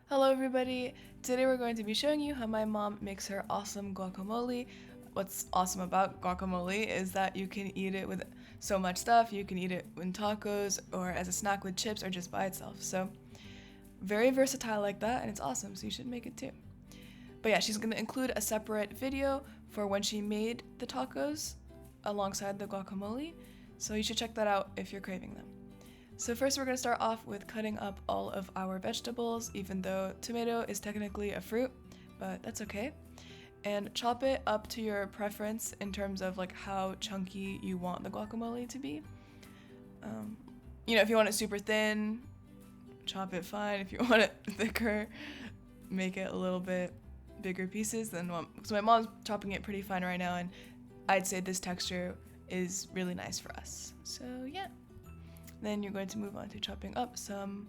Hello everybody! Today we're going to be showing you how my mom makes her awesome guacamole. What's awesome about guacamole is that you can eat it with so much stuff. You can eat it in tacos or as a snack with chips or just by itself. So very versatile like that, and it's awesome, so you should make it too. But yeah, she's going to include a separate video for when she made the tacos alongside the guacamole, so you should check that out if you're craving them. So first we're going to start off with cutting up all of our vegetables, even though tomato is technically a fruit, but that's okay. And chop it up to your preference in terms of like how chunky you want the guacamole to be. If you want it super thin, chop it fine. If you want it thicker, make it a little bit bigger pieces than one. So my mom's chopping it pretty fine right now, and I'd say this texture is really nice for us. So yeah. Then you're going to move on to chopping up some,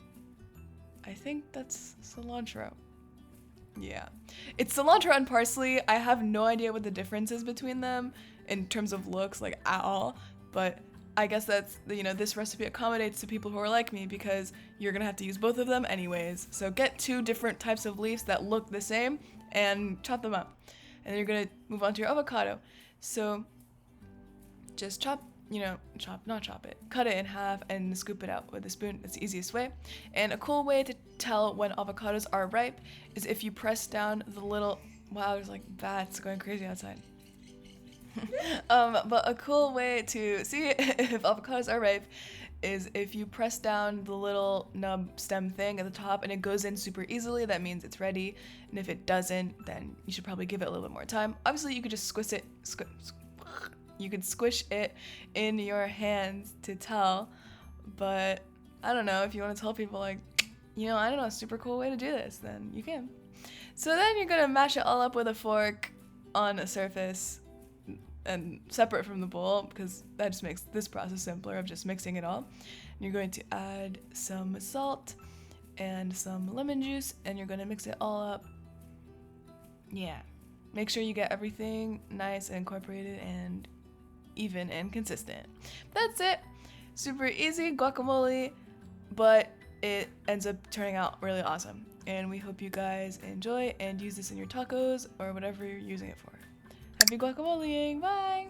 I think that's cilantro. Yeah. It's cilantro and parsley. I have no idea what the difference is between them in terms of looks, like at all, but I guess that's, this recipe accommodates to people who are like me because you're gonna have to use both of them anyways. So get two different types of leaves that look the same and chop them up. And then you're gonna move on to your avocado. So just cut it in half and scoop it out with a spoon. That's the easiest way. And a cool way to tell when avocados are ripe is if you press down the little, wow, there's like bats going crazy outside. But a cool way to see if avocados are ripe is if you press down the little nub stem thing at the top and it goes in super easily, that means it's ready. And if it doesn't, then you should probably give it a little bit more time. Obviously, you could just squish it in your hands to tell, but I don't know, if you want to tell people like, I don't know, a super cool way to do this, then you can. So then you're gonna mash it all up with a fork on a surface and separate from the bowl, because that just makes this process simpler of just mixing it all. And you're going to add some salt and some lemon juice, and you're gonna mix it all up. Yeah. Make sure you get everything nice and incorporated and even and consistent. That's it. Super easy guacamole, but it ends up turning out really awesome. And we hope you guys enjoy and use this in your tacos or whatever you're using it for. Happy guacamoleing! Bye!